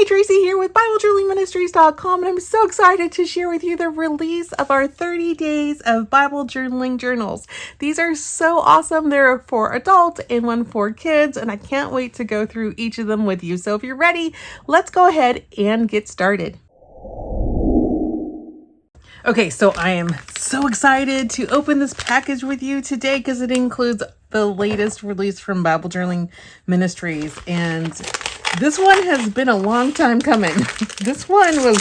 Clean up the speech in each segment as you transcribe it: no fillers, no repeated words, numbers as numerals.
Tracy here with BibleJournalingMinistries.com, and I'm so excited to share with you the release of our 30 days of Bible journaling journals. These are so awesome. They're for adults and one for kids, and I can't wait to go through each of them with you. So if you're ready, let's go ahead and get started. Okay, so I am so excited to open this package with you today because it includes the latest release from Bible Journaling Ministries, and this one has been a long time coming. This one was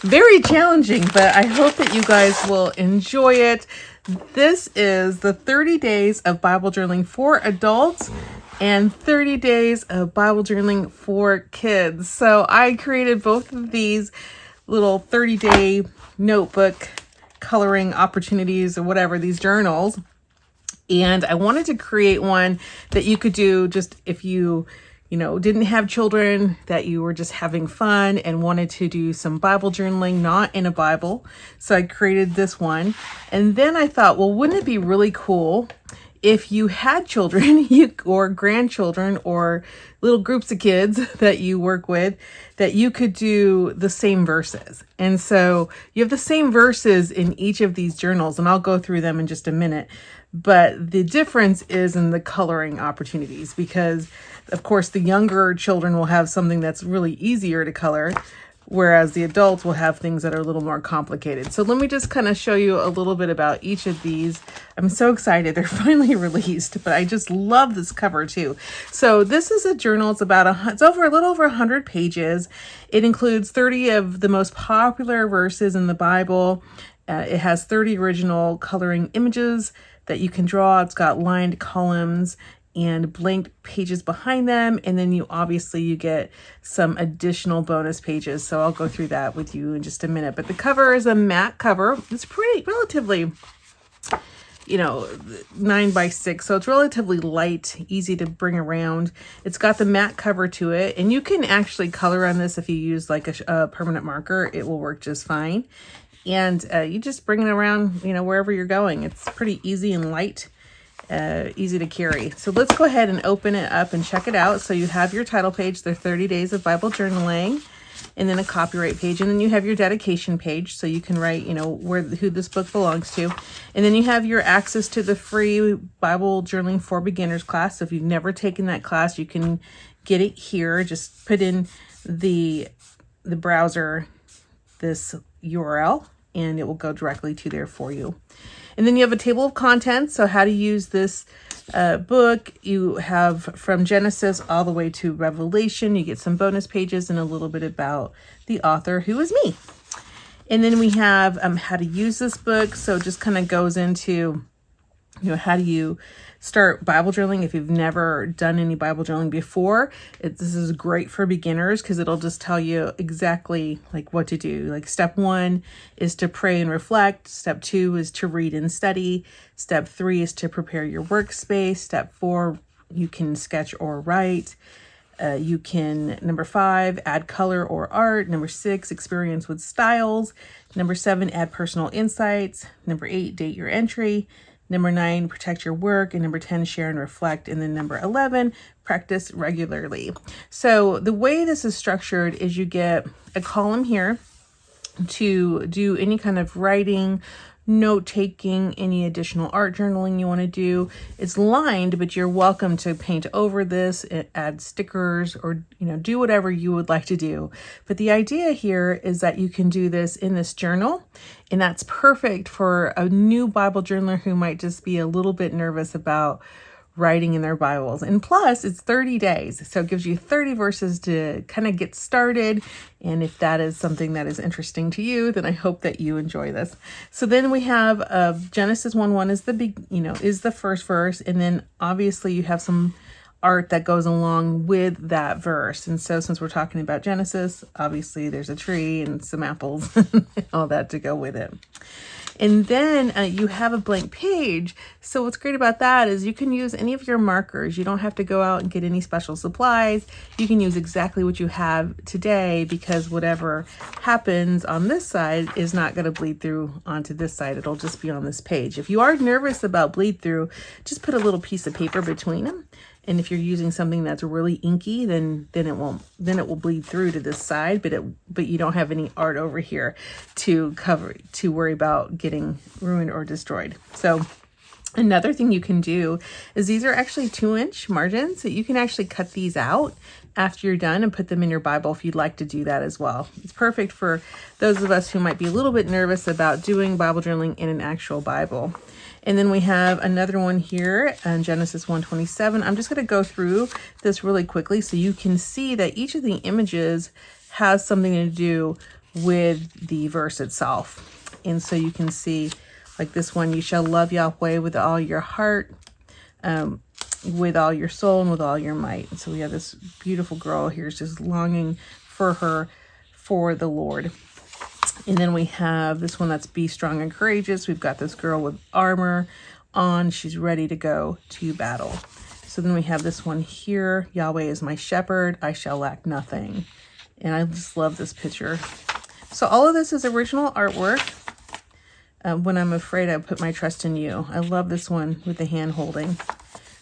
very challenging, but I hope that you guys will enjoy it. This is the 30 days of Bible journaling for adults and 30 days of Bible journaling for kids. So I created both of these little 30-day notebook coloring opportunities or whatever, these journals. And I wanted to create one that you could do just if you didn't have children, that you were just having fun and wanted to do some Bible journaling, not in a Bible. So I created this one. And then I thought, well, wouldn't it be really cool if you had children or grandchildren or little groups of kids that you work with, that you could do the same verses. And so you have the same verses in each of these journals, and I'll go through them in just a minute. But the difference is in the coloring opportunities, because of course the younger children will have something that's really easier to color, whereas the adults will have things that are a little more complicated. So let me just kind of show you a little bit about each of these. I'm so excited they're finally released, but I just love this cover too. So this is a journal. It's it's over a little over 100 pages. It includes 30 of the most popular verses in the Bible. It has 30 original coloring images that you can draw. It's got lined columns and blank pages behind them. And then you get some additional bonus pages. So I'll go through that with you in just a minute. But the cover is a matte cover. It's pretty relatively, 9x6. So it's relatively light, easy to bring around. It's got the matte cover to it. And you can actually color on this if you use like a permanent marker. It will work just fine. And you just bring it around, wherever you're going. It's pretty easy and light. Easy to carry. So let's go ahead and open it up and check it out. So you have your title page, the 30 days of Bible journaling, and then a copyright page, and then you have your dedication page, so you can write, who this book belongs to, and then you have your access to the free Bible journaling for beginners class. So if you've never taken that class, you can get it here. Just put in the browser this URL, and it will go directly to there for you. And then you have a table of contents. So how to use this book. You have from Genesis all the way to Revelation. You get some bonus pages and a little bit about the author, who is me. And then we have how to use this book. So it just kind of goes into, how do you start Bible journaling if you've never done any Bible journaling before. This is great for beginners because it'll just tell you exactly like what to do. Like step 1 is to pray and reflect. Step 2 is to read and study. Step 3 is to prepare your workspace. Step 4, you can sketch or write. You can, number 5, add color or art. Number 6, experience with styles. Number 7, add personal insights. Number 8, date your entry. Number 9, protect your work. And number 10, share and reflect. And then number 11, practice regularly. So the way this is structured is you get a column here to do any kind of writing, note-taking, any additional art journaling you want to do. It's lined, but you're welcome to paint over this, add stickers, or do whatever you would like to do. But the idea here is that you can do this in this journal, and that's perfect for a new Bible journaler who might just be a little bit nervous about writing in their Bibles. And plus, it's 30 days. So it gives you 30 verses to kind of get started. And if that is something that is interesting to you, then I hope that you enjoy this. So then we have Genesis 1:1 is is the first verse. And then obviously you have some art that goes along with that verse. And so since we're talking about Genesis, obviously there's a tree and some apples and all that to go with it. And then you have a blank page. So what's great about that is you can use any of your markers. You don't have to go out and get any special supplies. You can use exactly what you have today, because whatever happens on this side is not going to bleed through onto this side. It'll just be on this page. If you are nervous about bleed through, just put a little piece of paper between them And if you're using something that's really inky, then it will bleed through to this side, but you don't have any art over here to worry about getting ruined or destroyed. So another thing you can do is these are actually 2-inch margins, so you can actually cut these out after you're done and put them in your Bible if you'd like to do that as well. It's perfect for those of us who might be a little bit nervous about doing Bible journaling in an actual Bible. And then we have another one here in Genesis 1:27. I'm just going to go through this really quickly so you can see that each of the images has something to do with the verse itself. And so you can see, like this one, you shall love Yahweh with all your heart, with all your soul, and with all your might. And so we have this beautiful girl here just longing for the Lord. And then we have this one that's be strong and courageous. We've got this girl with armor on. She's ready to go to battle. So then we have this one here. Yahweh is my shepherd. I shall lack nothing. And I just love this picture. So all of this is original artwork. When I'm afraid, I put my trust in you. I love this one with the hand holding.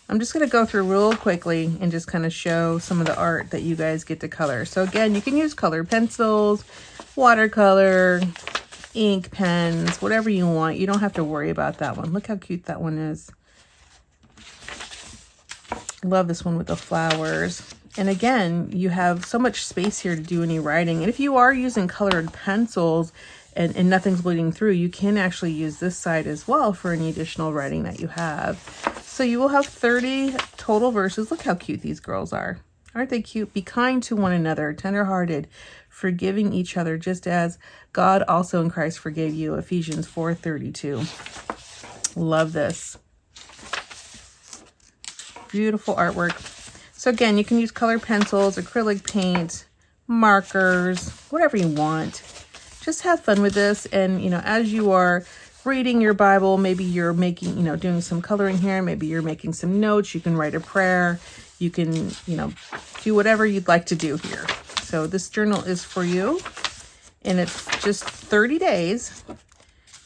I'm just going to go through real quickly and just kind of show some of the art that you guys get to color. So again, you can use colored pencils, watercolor, ink pens, whatever you want. You don't have to worry about that one. Look how cute that one is. Love this one with the flowers. And again, you have so much space here to do any writing. And if you are using colored pencils and nothing's bleeding through, you can actually use this side as well for any additional writing that you have. So you will have 30 total verses. Look how cute these girls are. Aren't they cute? Be kind to one another, tenderhearted, forgiving each other, just as God also in Christ forgave you. Ephesians 4:32. Love this. Beautiful artwork. So again, you can use colored pencils, acrylic paint, markers, whatever you want. Just have fun with this. And, as you are reading your Bible, maybe you're making, doing some coloring here. Maybe you're making some notes. You can write a prayer. You can, do whatever you'd like to do here. So this journal is for you. And it's just 30 days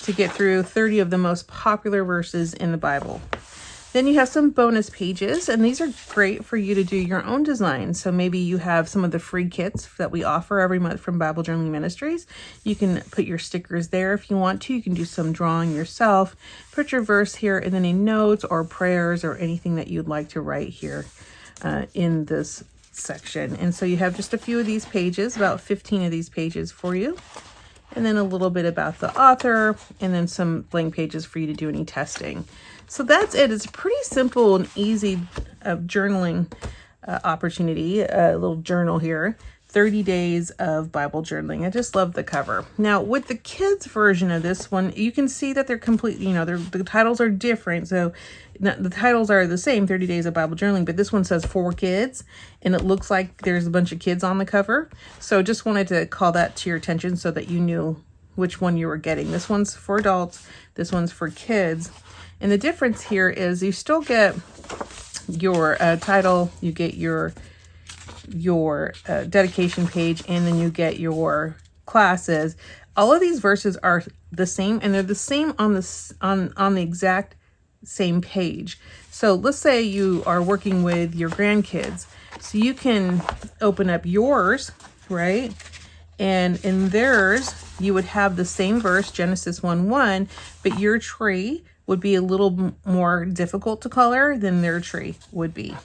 to get through 30 of the most popular verses in the Bible. Then you have some bonus pages, and these are great for you to do your own design. So maybe you have some of the free kits that we offer every month from Bible Journaling Ministries. You can put your stickers there if you want to. You can do some drawing yourself. Put your verse here and then any notes or prayers or anything that you'd like to write here in this section. And so you have just a few of these pages, about 15 of these pages for you. And then a little bit about the author, and then some blank pages for you to do any testing. So that's it. It's a pretty simple and easy journaling opportunity, a little journal here. 30 days of Bible journaling. I just love the cover. Now, with the kids version of this one, you can see that they're completely, the titles are different. So the titles are the same, 30 days of Bible journaling, but this one says for kids, and it looks like there's a bunch of kids on the cover. So just wanted to call that to your attention so that you knew which one you were getting. This one's for adults. This one's for kids. And the difference here is you still get your title, you get your dedication page, and then you get your classes. All of these verses are the same, and they're the same on the exact same page. So let's say you are working with your grandkids. So you can open up yours, right? And in theirs, you would have the same verse, Genesis 1:1, but your tree would be a little more difficult to color than their tree would be.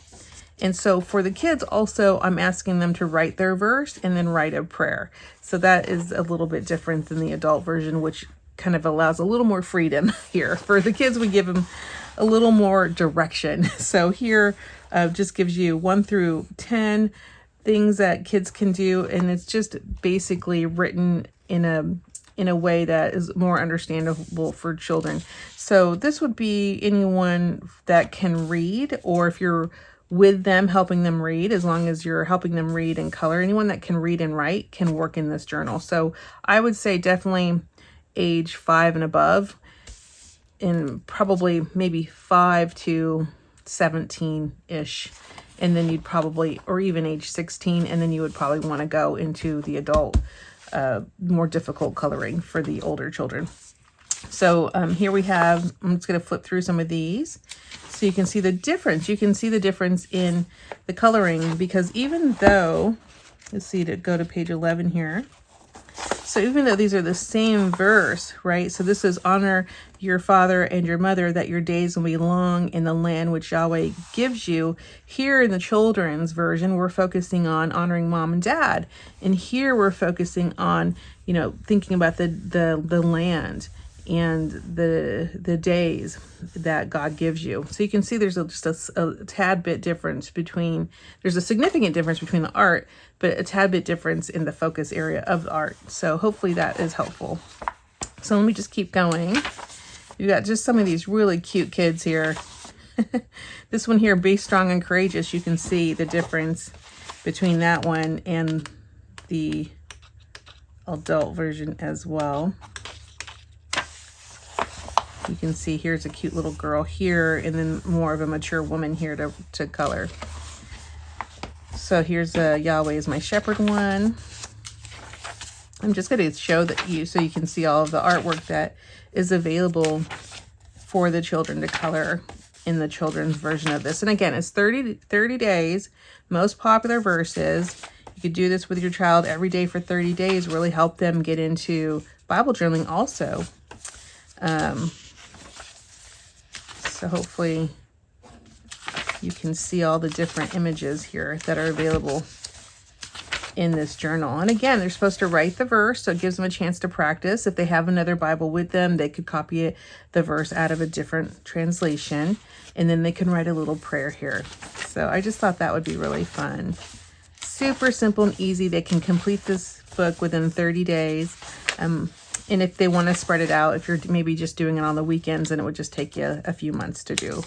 And so for the kids also, I'm asking them to write their verse and then write a prayer. So that is a little bit different than the adult version, which kind of allows a little more freedom here. For the kids, we give them a little more direction. So here just gives you 1 through 10 things that kids can do. And it's just basically written in a way that is more understandable for children. So this would be anyone that can read, or if you're with them, helping them read, as long as you're helping them read and color. Anyone that can read and write can work in this journal. So I would say definitely age 5 and above, and probably maybe 5 to 17-ish. And then you'd probably, or even age 16, and then you would probably want to go into the adult, more difficult coloring for the older children. So here we have, I'm just going to flip through some of these. So you can see the difference. You can see the difference in the coloring, because even though, let's see, to go to page 11 here. So even though these are the same verse, right? So this is honor your father and your mother, that your days will be long in the land which Yahweh gives you. Here in the children's version, we're focusing on honoring mom and dad. And here we're focusing on, thinking about the land and the days that God gives you. So you can see there's just a tad bit difference there's a significant difference between the art, but a tad bit difference in the focus area of the art. So hopefully that is helpful. So let me just keep going. You've got just some of these really cute kids here. This one here, Be Strong and Courageous, you can see the difference between that one and the adult version as well. You can see here's a cute little girl here, and then more of a mature woman here to color. So here's Yahweh is my shepherd one. I'm just going to show so you can see all of the artwork that is available for the children to color in the children's version of this. And again, it's 30 days, most popular verses. You could do this with your child every day for 30 days, really help them get into Bible journaling also. So hopefully you can see all the different images here that are available in this journal. And again, they're supposed to write the verse, so it gives them a chance to practice. If they have another Bible with them, they could copy the verse out of a different translation, and then they can write a little prayer here. So I just thought that would be really fun. Super simple and easy. They can complete this book within 30 days. And if they want to spread it out, if you're maybe just doing it on the weekends, then it would just take you a few months to do.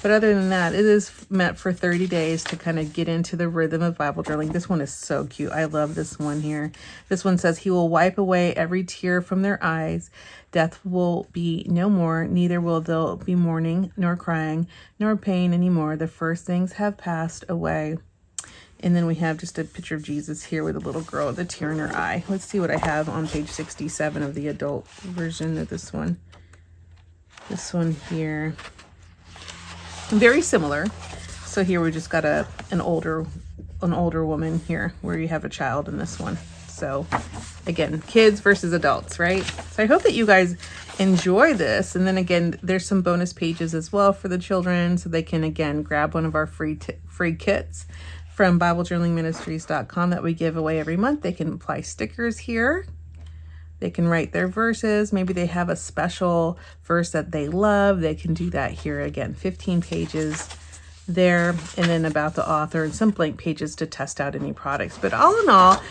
But other than that, it is meant for 30 days to kind of get into the rhythm of Bible journaling. This one is so cute. I love this one here. This one says, He will wipe away every tear from their eyes. Death will be no more, neither will there be mourning, nor crying, nor pain anymore. The first things have passed away. And then we have just a picture of Jesus here with a little girl with a tear in her eye. Let's see what I have on page 67 of the adult version of this one. This one here. Very similar. So here we just got an older woman here, where you have a child in this one. So again, kids versus adults, right? So I hope that you guys enjoy this. And then again, there's some bonus pages as well for the children, so they can again grab one of our free kits from BibleJournalingMinistries.com that we give away every month. They can apply stickers here. They can write their verses. Maybe they have a special verse that they love. They can do that here. Again, 15 pages there, and then about the author and some blank pages to test out any products. But all in all,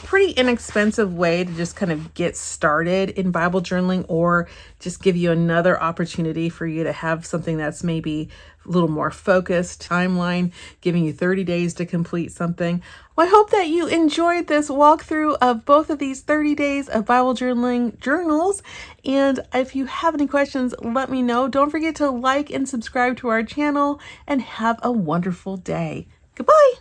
pretty inexpensive way to just kind of get started in Bible journaling, or just give you another opportunity for you to have something that's maybe a little more focused timeline, giving you 30 days to complete something. Well, I hope that you enjoyed this walkthrough of both of these 30 days of Bible journaling journals. And if you have any questions, let me know. Don't forget to like and subscribe to our channel, and have a wonderful day. Goodbye.